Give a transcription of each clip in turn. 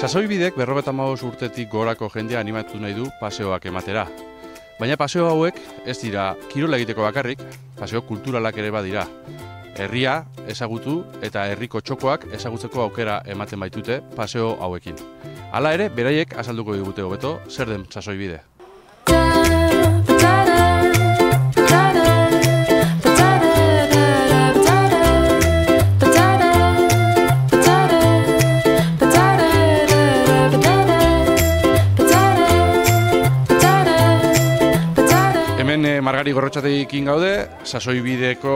Sasoibidek 55 urtetik gorako jendea animatu nahi du paseoak ematera. Baina paseo hauek ez dira kirola egiteko bakarrik, paseo kulturalak ere badira. Herria ezagutu eta herriko txokoak ezagutzeko aukera ematen baitute paseo hauekin. Hala ere, beraiek azalduko digute hobeto zer den Sasoibide. Margari Gorrotxategikin gaude, Sasoibideko,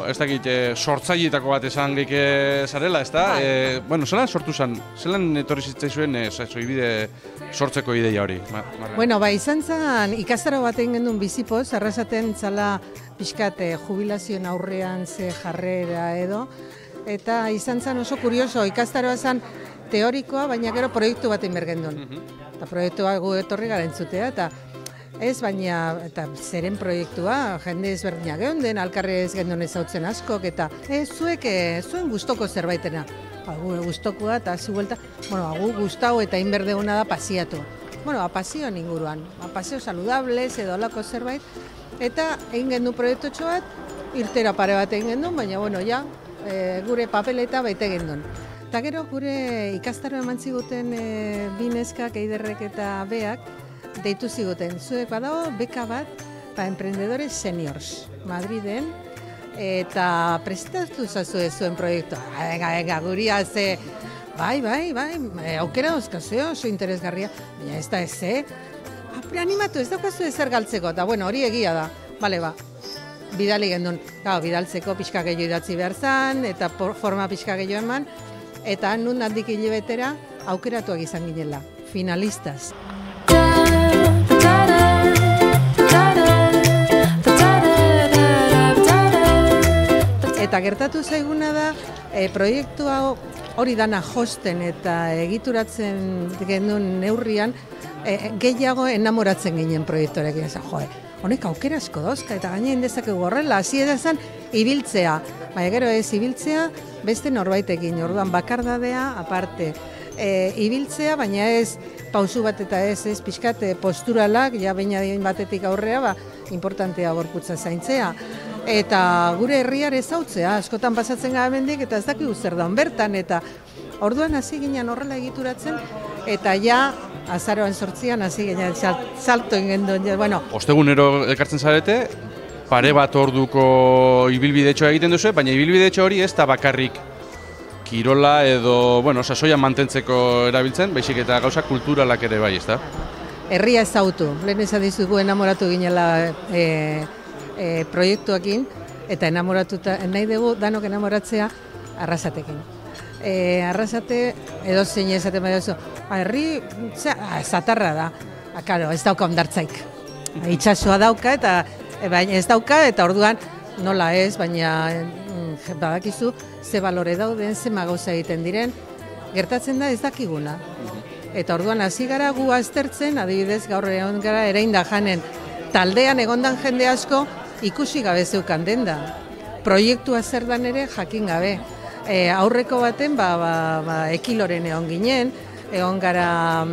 ez dakit, sortzaileetako bat esan geike zarela, ez da? Zelan sortu zen, zelan etorri zitzaizuen Sasoibide sortzeko ideia hori? Izan zen ikastaro bat egin gendun bizipoz, arrasaten zala pixkat jubilazioen aurrean ze jarrera edo, eta izan zen oso kurioso, ikastaroa zen teorikoa, baina gero proiektu bat egin bergendun. Eta proiektua gu etorri gara entzutea, eta ez, baina, eta zeren proiektua, jende ezberdina geunden, alkarri ez gendun ezautzen askok, eta zuen gustoko zerbaitena. Gu gustokoa eta hasi buelta, gu gustau eta inberdeguna da pasiatu. Pasioan inguruan, pasio saludables edo alako zerbait, eta egin gendun proiektotxo bat, irtera pare bat egin gendun, baina, gure papeleta baita gendun. Eta gero, gure ikastaro eman ziguten bineskak, eiderrek eta beak, deitu ziguten, zuek badago beka bat emprendedores seniors, Madriden, eta presentatu zazue zuen proiektua. Venga, guria ze, bai, aukera dauzkazue, oso interesgarria, baina ez da ez, animatu, ez daukazu ezer galtzeko, eta hori egia da, bidali gendun, bidaltzeko pixka gehiago idatzi behar zan, eta forma pixka gehiago eman, eta nun handik hilabetera aukeratuak izan ginela, finalistas. Eta gertatu zaiguna da, proiektua hori dana josten eta egituratzen genuen neurrian, gehiago enamoratzen ginen proiektorekin. Honek aukera asko dauzka eta gainean dezakegu horrela, hasi edazan ibiltzea. Baina gero ez ibiltzea beste norbaitekin, orduan bakardadea aparte. Ibiltzea, baina ez pausu bat eta ez pixkat posturalak, baina batetik aurrea, importantea gorputza zaintzea. Eta gure herriar ezautzea, askotan pasatzen gara bendik, eta ez dakigu zer daun bertan, eta orduan hasi ginen horrela egituratzen, eta azaroan 8an hasi ginen salto ingenduen. Ostegunero elkartzen zarete, pare bat orduko ibilbidetxoa egiten duzu, baina ibilbidetxo hori ez da bakarrik kirola edo, sasoia mantentzeko erabiltzen, baizik eta gauza kulturalak ere bai, ez da? Herria ezautu, lehen esan dizugu enamoratu ginela proiektuakin, eta enamoratuta, nahi dugu danok enamoratzea Arrasatekin. Arrasate edo zein esaten bai duzu, herri zatarra da, ez dauka ondartzaik. Itxasua dauka, baina ez dauka, eta orduan nola ez, baina badakizu, ze balore dauden, ze magauza egiten diren, gertatzen da ez dakiguna. Eta orduan hasi gara gu aztertzen, adibidez gaur egon gara ereinda janen, taldean egondan jende asko ikusi gabe zeukan denda. Proiektua zer dan ere jakin gabe. Aurreko baten Ekiloren egon ginen, egon gara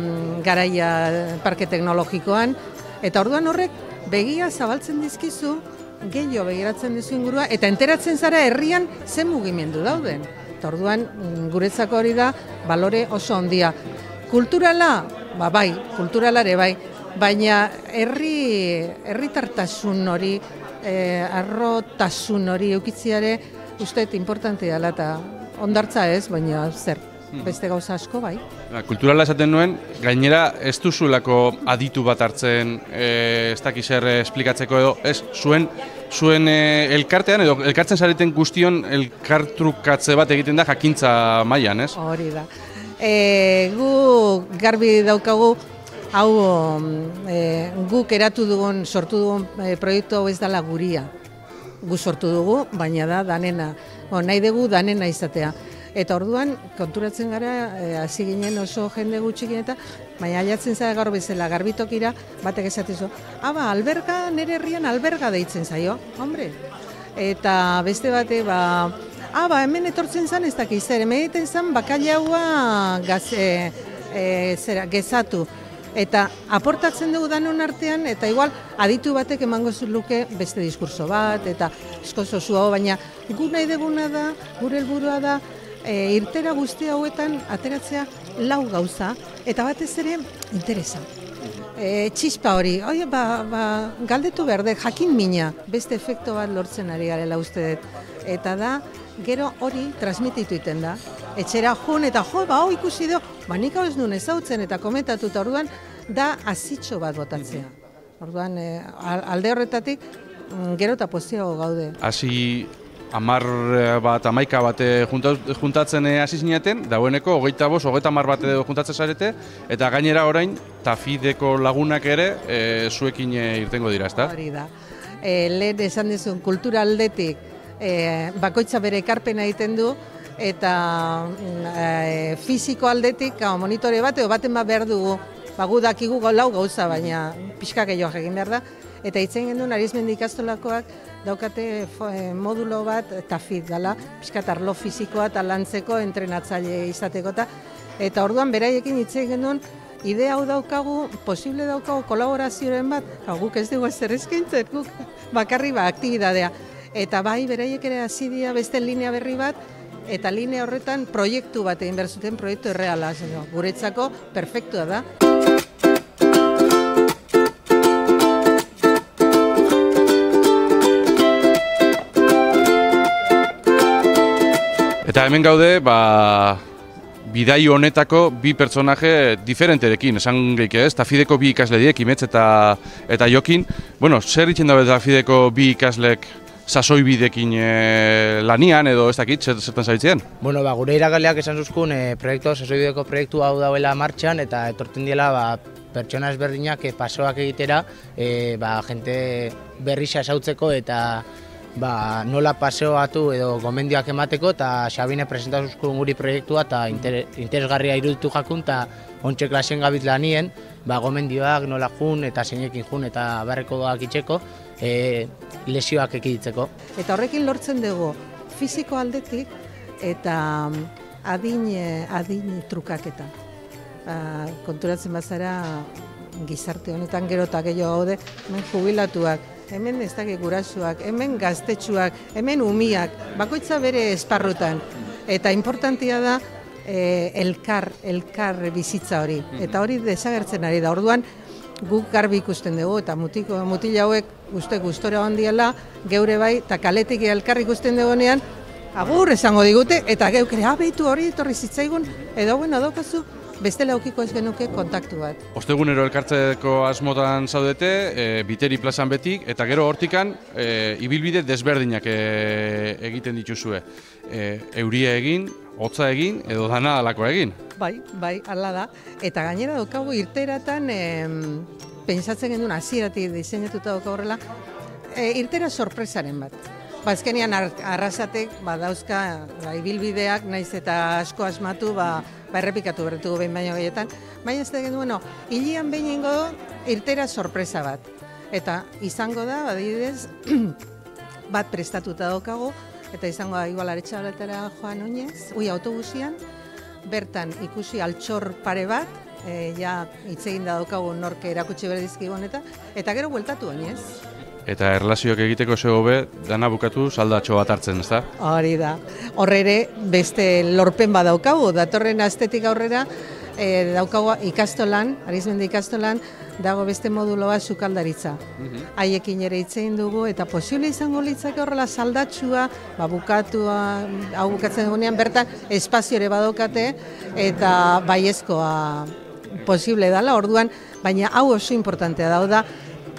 garaia parke teknologikoan, eta orduan horrek begia zabaltzen dizkizu, gehiago begiratzen dizu ingurua, eta enteratzen zara herrian zen mugimendu dauden. Eta orduan guretzako hori da balore oso handia. Kulturala, kulturalare bai, baina herritartasun hori, arrotasun hori eukitziare usteet importante dela, eta ondartza ez, baina zer, beste gauza asko bai. Kulturala esaten nuen, gainera ez duzulako aditu bat hartzen, ez dakiz zer esplikatzeko edo, ez zuen elkartean edo elkartzen zareten guztion elkartrukatze bat egiten da jakintza mailan, ez? Hori da. Gu garbi daukagu, hau guk eratu dugun, sortu dugun proiektu hau ez dela guria. Gu sortu dugu, baina da danena. Nahi dugu danena izatea. Eta orduan, konturatzen gara, hasi ginen oso jende gutxikin eta, baina aiatzen zara gaur bezala, garbitokira, batek esatezu, alberga, nire herrian alberga deitzen zaio, hombre. Eta beste bate, hemen etortzen zen ez dakiz zer, hemen egiten zen bakailaua gezatu. Eta aportatzen dugu danon artean, eta igual aditu batek emango luke beste diskurso bat, eta eskozo zuago, baina gu nahi deguna da, gure helburua da, irtera guzti hauetan ateratzea lau gauza, eta batez ere interesa. Txispa hori, galdetu behar dut, jakin mina, beste efekto bat lortzen ari garela uste dut. Eta da, gero hori transmititu iten da. Etxera joan eta ikusi do, nik hau ez nuen ezautzen eta komentatu, eta orduan da azitxo bat botatzea. Orduan, alde horretatik, gero eta pozioago gaude. Hasi 10 bat, 11 bat juntatzen hasi zinaten, dagoeneko 25, 30 bat juntatzen zarete, eta gainera orain, Tafideko lagunak ere zuekin irtengo dira, ezta? Hori da. Lehen esan dizun, kultura aldetik, bakoitza bere ekarpena egiten du, eta fisiko aldetik monitore bat, edo baten bat behar dugu, gu dakigu lau gauza, baina pixka gehiago egin behar da, eta hitzen genduen Arizmendi ikastolakoak daukate modulo bat Tafid dela, pixka arlo fisikoa eta lantzeko entrenatzaile izateko, eta orduan beraiekin hitzen genduen, idea hau daukagu, posible daukagu kolaborazioaren bat, guk ez dugu ezer eskaintzen, guk bakarri aktibidadea. Eta bai, beraiek ere hasi dira beste linea berri bat, eta linea horretan proiektu bat egin behar zuten, proiektu erreala, guretzako perfektua da. Eta hemen gaude, bidai honetako bi pertsonaje diferenterekin, esan geik ez, Tafideko bi ikasle diek, Imets eta Jokin. Bueno, zer itzen dabe Tafideko bi ikaslek sasoibidekin lanian edo ez dakit, zertan zabitzen? Bueno, gure iragaleak esan zuzkun sasoibideko proiektu hau dauela martxan, eta etortzen diela pertsona ezberdinak pasoak egitera, jente berrisa esautzeko eta nola paseoatu edo gomendioak emateko, eta Xabine presentatu zuzkun guri proiektua eta interesgarria iruditu jakun, eta ontsa klasien gabit lanien, gomendioak nola jun eta zeinekin jun eta barreko doak itxeko, lesioak ekiditzeko. Eta horrekin lortzen dugu fisiko aldetik eta adin trukaketa. Konturatzen bazara gizarte honetan gero eta gehiago gaude, hemen jubilatuak, hemen ez dakit gurasuak, hemen gaztetxuak, hemen umiak, bakoitza bere esparrutan. Eta importantia da elkar bizitza hori. Eta hori desagertzen ari da. Orduan, guk garbi ikusten dugu, eta mutila hauek gustora handiela, geure bai, eta kaletik elkar ikusten dugunean, agur esango digute, eta geukere, behitu hori etorri zitzaigun, edo daukazu, bestela aukiko ez genuke kontaktu bat. Ostegunero elkartzeko asmotan zaudete, Biteri plazan betik, eta gero hortikan ibilbide desberdinak egiten dituzue. Euria egin, hotza egin, edo dana alako egin. Bai, hala da. Eta gainera daukagu irteratan, pentsatzen gendun hasieratik diseinatuta daukagu horrela, irtera sorpresaren bat. Azkenean arrasatek dauzka ibilbideak, naiz eta asko asmatu, errepikatu berretugu behin baino gehietan. Baina ez da genuen, hilian behin ingo irtera sorpresa bat. Eta izango da, adibidez, bat prestatuta daukagu, eta izango da igual Aretxabaletara joan oinez, autobusian, bertan ikusi altxor pare bat, hitzegin da daukagu norke erakutsi berdizki honetan, eta gero bueltatu oinez. Eta erlazioak egiteko zego be, dana bukatu saldatxo bat hartzen, ezta? Hori da. Horre ere, beste lorpen bat daukagu. Datorren astetik aurrera, daukagu ikastolan, Arizmendi ikastolan, dago beste modulo bat sukaldaritza. Haiekin ere hitzein dugu, eta posible izango litzake horrela saldatxua, bukatua, hau bukatzen dugunean, bertan espazio ere badokate, eta baiezkoa posible dela, orduan, baina hau oso importantea da,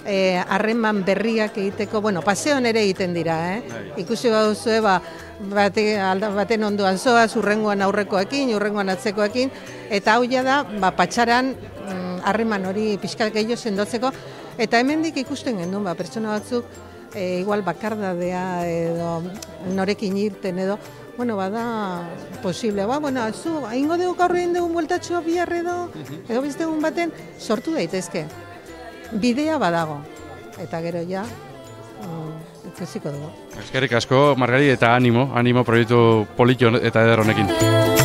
harreman berriak egiteko, paseoan ere egiten dira, ikusi baduzue, baten ondoan zoaz, urrengoan aurrekoekin, urrengoan atzekoekin, eta hau da, patxaran harreman hori pixka gehiago sendotzeko, eta hemendik ikusten gendun, pertsona batzuk, igual bakardadea edo norekin irten edo, bada posible, zu, haingo dugu gaur egin dugun bueltatxoa bihar edo beste egun baten sortu daitezke. Bidea badago, eta gero ikusiko dugu. Eskerrik asko, Margari, eta animo proiektu polito eta eder honekin.